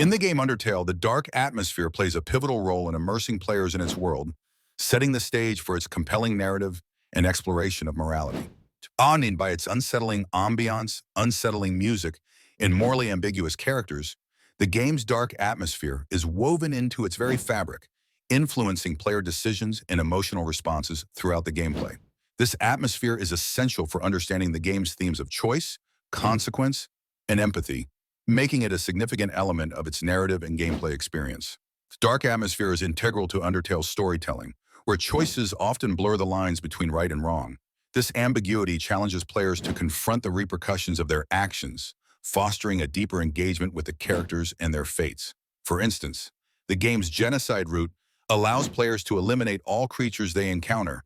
In the game Undertale, the dark atmosphere plays a pivotal role in immersing players in its world, setting the stage for its compelling narrative and exploration of morality. Awed by its unsettling ambiance, unsettling music, and morally ambiguous characters, the game's dark atmosphere is woven into its very fabric, influencing player decisions and emotional responses throughout the gameplay. This atmosphere is essential for understanding the game's themes of choice, consequence, and empathy, making it a significant element of its narrative and gameplay experience. The dark atmosphere is integral to Undertale's storytelling, where choices often blur the lines between right and wrong. This ambiguity challenges players to confront the repercussions of their actions, fostering a deeper engagement with the characters and their fates. For instance, the game's genocide route allows players to eliminate all creatures they encounter,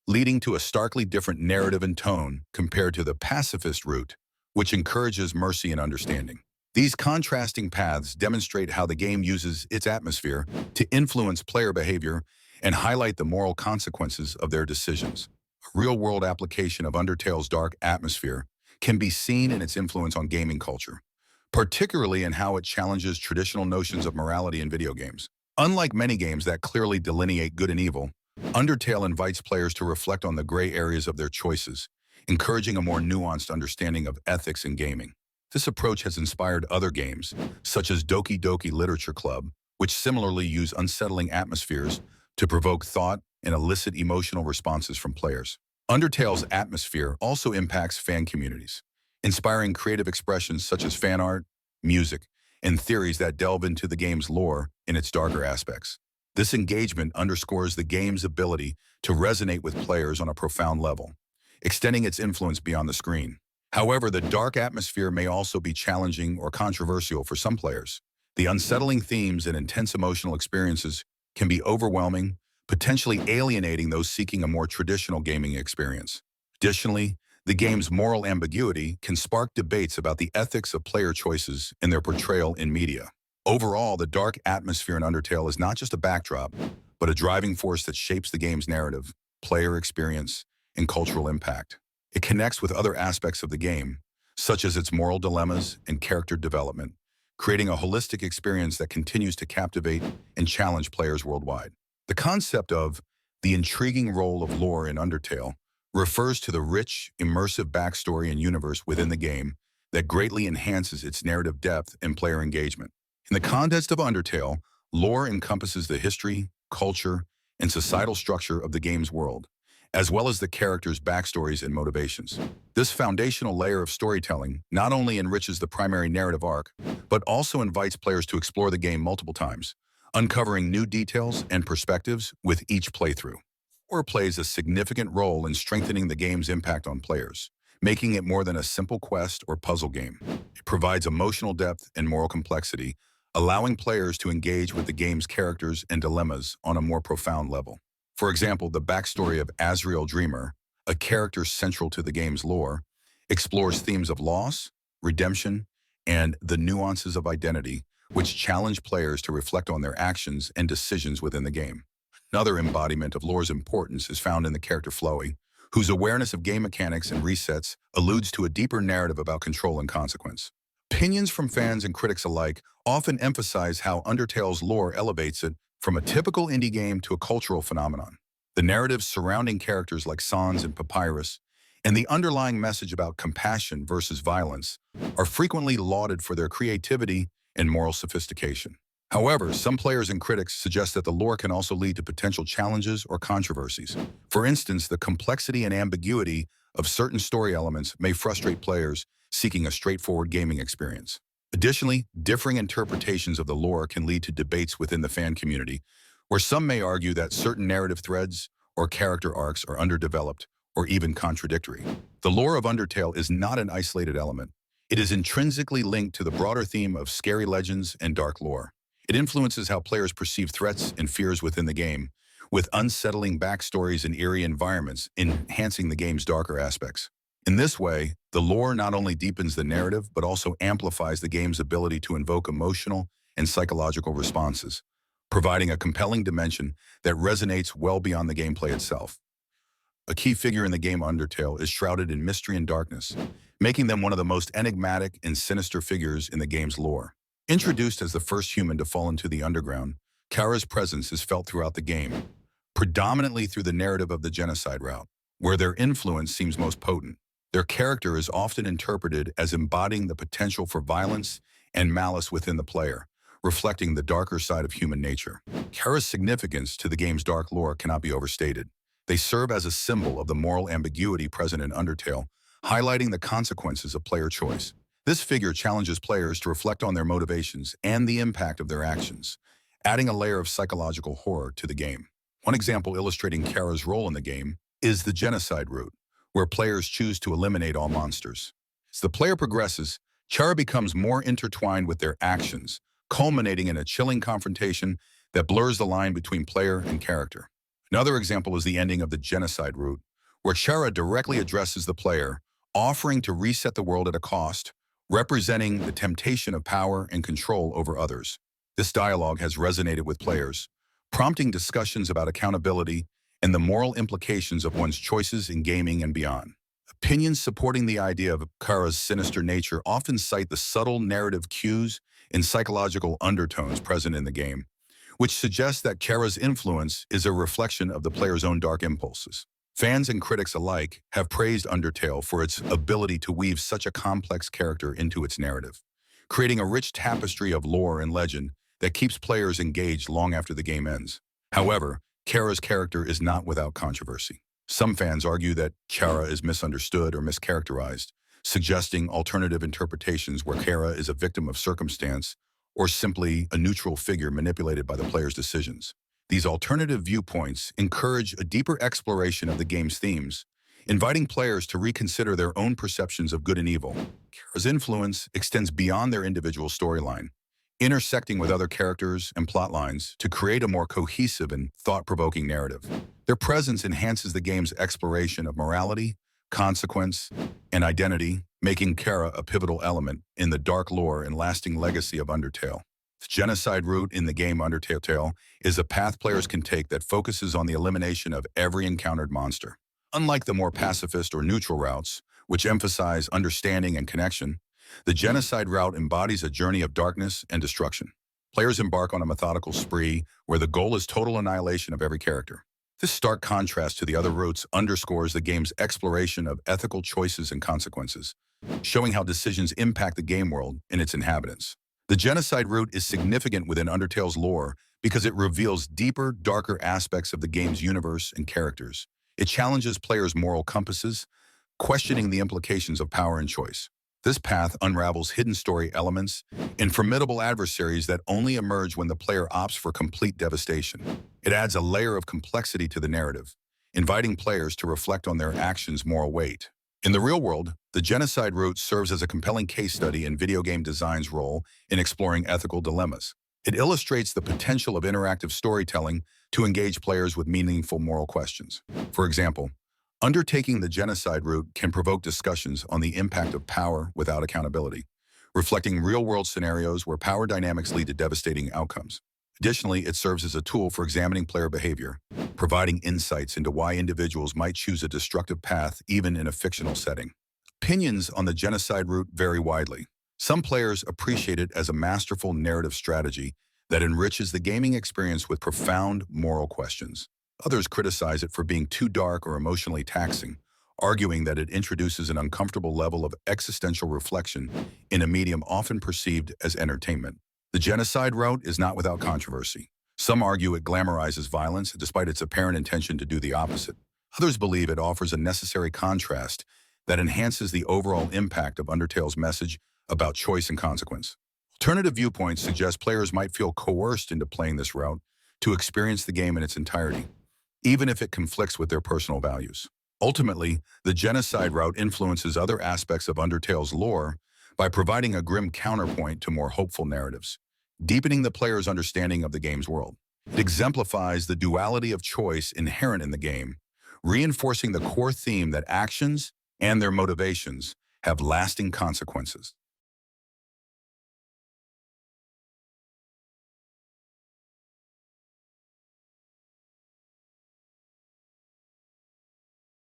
leading to a starkly different narrative and tone compared to the pacifist route, which encourages mercy and understanding. These contrasting paths demonstrate how the game uses its atmosphere to influence player behavior and highlight the moral consequences of their decisions. A real-world application of Undertale's dark atmosphere can be seen in its influence on gaming culture, particularly in how it challenges traditional notions of morality in video games. Unlike many games that clearly delineate good and evil, Undertale invites players to reflect on the gray areas of their choices, encouraging a more nuanced understanding of ethics in gaming. This approach has inspired other games, such as Doki Doki Literature Club, which similarly use unsettling atmospheres to provoke thought and elicit emotional responses from players. Undertale's atmosphere also impacts fan communities, inspiring creative expressions such as fan art, music, and theories that delve into the game's lore in its darker aspects. This engagement underscores the game's ability to resonate with players on a profound level, extending its influence beyond the screen. However, the dark atmosphere may also be challenging or controversial for some players. The unsettling themes and intense emotional experiences can be overwhelming, potentially alienating those seeking a more traditional gaming experience. Additionally, the game's moral ambiguity can spark debates about the ethics of player choices and their portrayal in media. Overall, the dark atmosphere in Undertale is not just a backdrop, but a driving force that shapes the game's narrative, player experience, and cultural impact. It connects with other aspects of the game, such as its moral dilemmas and character development, creating a holistic experience that continues to captivate and challenge players worldwide. The concept of the intriguing role of lore in Undertale refers to the rich, immersive backstory and universe within the game that greatly enhances its narrative depth and player engagement. In the context of Undertale, lore encompasses the history, culture, and societal structure of the game's world, as well as the characters' backstories and motivations. This foundational layer of storytelling not only enriches the primary narrative arc, but also invites players to explore the game multiple times, uncovering new details and perspectives with each playthrough. Lore plays a significant role in strengthening the game's impact on players, making it more than a simple quest or puzzle game. It provides emotional depth and moral complexity, allowing players to engage with the game's characters and dilemmas on a more profound level. For example, the backstory of Azrael Dreamer, a character central to the game's lore, explores themes of loss, redemption, and the nuances of identity, which challenge players to reflect on their actions and decisions within the game. Another embodiment of lore's importance is found in the character Flowey, whose awareness of game mechanics and resets alludes to a deeper narrative about control and consequence. Opinions from fans and critics alike often emphasize how Undertale's lore elevates it from a typical indie game to a cultural phenomenon. The narratives surrounding characters like Sans and Papyrus, and the underlying message about compassion versus violence, are frequently lauded for their creativity and moral sophistication. However, some players and critics suggest that the lore can also lead to potential challenges or controversies. For instance, the complexity and ambiguity of certain story elements may frustrate players seeking a straightforward gaming experience. Additionally, differing interpretations of the lore can lead to debates within the fan community, where some may argue that certain narrative threads or character arcs are underdeveloped or even contradictory. The lore of Undertale is not an isolated element. It is intrinsically linked to the broader theme of scary legends and dark lore. It influences how players perceive threats and fears within the game, with unsettling backstories and eerie environments enhancing the game's darker aspects. In this way, the lore not only deepens the narrative, but also amplifies the game's ability to invoke emotional and psychological responses, providing a compelling dimension that resonates well beyond the gameplay itself. A key figure in the game Undertale is shrouded in mystery and darkness, making them one of the most enigmatic and sinister figures in the game's lore. Introduced as the first human to fall into the underground, Kara's presence is felt throughout the game, predominantly through the narrative of the genocide route, where their influence seems most potent. Their character is often interpreted as embodying the potential for violence and malice within the player, reflecting the darker side of human nature. Kara's significance to the game's dark lore cannot be overstated. They serve as a symbol of the moral ambiguity present in Undertale, highlighting the consequences of player choice. This figure challenges players to reflect on their motivations and the impact of their actions, adding a layer of psychological horror to the game. One example illustrating Kara's role in the game is the genocide route, where players choose to eliminate all monsters. As the player progresses, Kara becomes more intertwined with their actions, culminating in a chilling confrontation that blurs the line between player and character. Another example is the ending of the genocide route, where Kara directly addresses the player, offering to reset the world at a cost, representing the temptation of power and control over others. This dialogue has resonated with players, prompting discussions about accountability and the moral implications of one's choices in gaming and beyond. Opinions supporting the idea of Kara's sinister nature often cite the subtle narrative cues and psychological undertones present in the game, which suggests that Kara's influence is a reflection of the player's own dark impulses. Fans and critics alike have praised Undertale for its ability to weave such a complex character into its narrative, creating a rich tapestry of lore and legend that keeps players engaged long after the game ends. However, Kara's character is not without controversy. Some fans argue that Kara is misunderstood or mischaracterized, suggesting alternative interpretations where Kara is a victim of circumstance or simply a neutral figure manipulated by the player's decisions. These alternative viewpoints encourage a deeper exploration of the game's themes, inviting players to reconsider their own perceptions of good and evil. Kara's influence extends beyond their individual storyline, intersecting with other characters and plot lines to create a more cohesive and thought-provoking narrative. Their presence enhances the game's exploration of morality, consequence, and identity, making Kara a pivotal element in the dark lore and lasting legacy of Undertale. The genocide route in the game Undertale is a path players can take that focuses on the elimination of every encountered monster. Unlike the more pacifist or neutral routes, which emphasize understanding and connection, the genocide route embodies a journey of darkness and destruction. Players embark on a methodical spree where the goal is total annihilation of every character. This stark contrast to the other routes underscores the game's exploration of ethical choices and consequences, showing how decisions impact the game world and its inhabitants. The genocide route is significant within Undertale's lore because it reveals deeper, darker aspects of the game's universe and characters. It challenges players' moral compasses, questioning the implications of power and choice. This path unravels hidden story elements and formidable adversaries that only emerge when the player opts for complete devastation. It adds a layer of complexity to the narrative, inviting players to reflect on their actions' moral weight. In the real world, the genocide route serves as a compelling case study in video game design's role in exploring ethical dilemmas. It illustrates the potential of interactive storytelling to engage players with meaningful moral questions. For example, undertaking the genocide route can provoke discussions on the impact of power without accountability, reflecting real-world scenarios where power dynamics lead to devastating outcomes. Additionally, it serves as a tool for examining player behavior, providing insights into why individuals might choose a destructive path even in a fictional setting. Opinions on the genocide route vary widely. Some players appreciate it as a masterful narrative strategy that enriches the gaming experience with profound moral questions. Others criticize it for being too dark or emotionally taxing, arguing that it introduces an uncomfortable level of existential reflection in a medium often perceived as entertainment. The genocide route is not without controversy. Some argue it glamorizes violence despite its apparent intention to do the opposite. Others believe it offers a necessary contrast that enhances the overall impact of Undertale's message about choice and consequence. Alternative viewpoints suggest players might feel coerced into playing this route to experience the game in its entirety, even if it conflicts with their personal values. Ultimately, the genocide route influences other aspects of Undertale's lore by providing a grim counterpoint to more hopeful narratives, deepening the player's understanding of the game's world. It exemplifies the duality of choice inherent in the game, reinforcing the core theme that actions and their motivations have lasting consequences.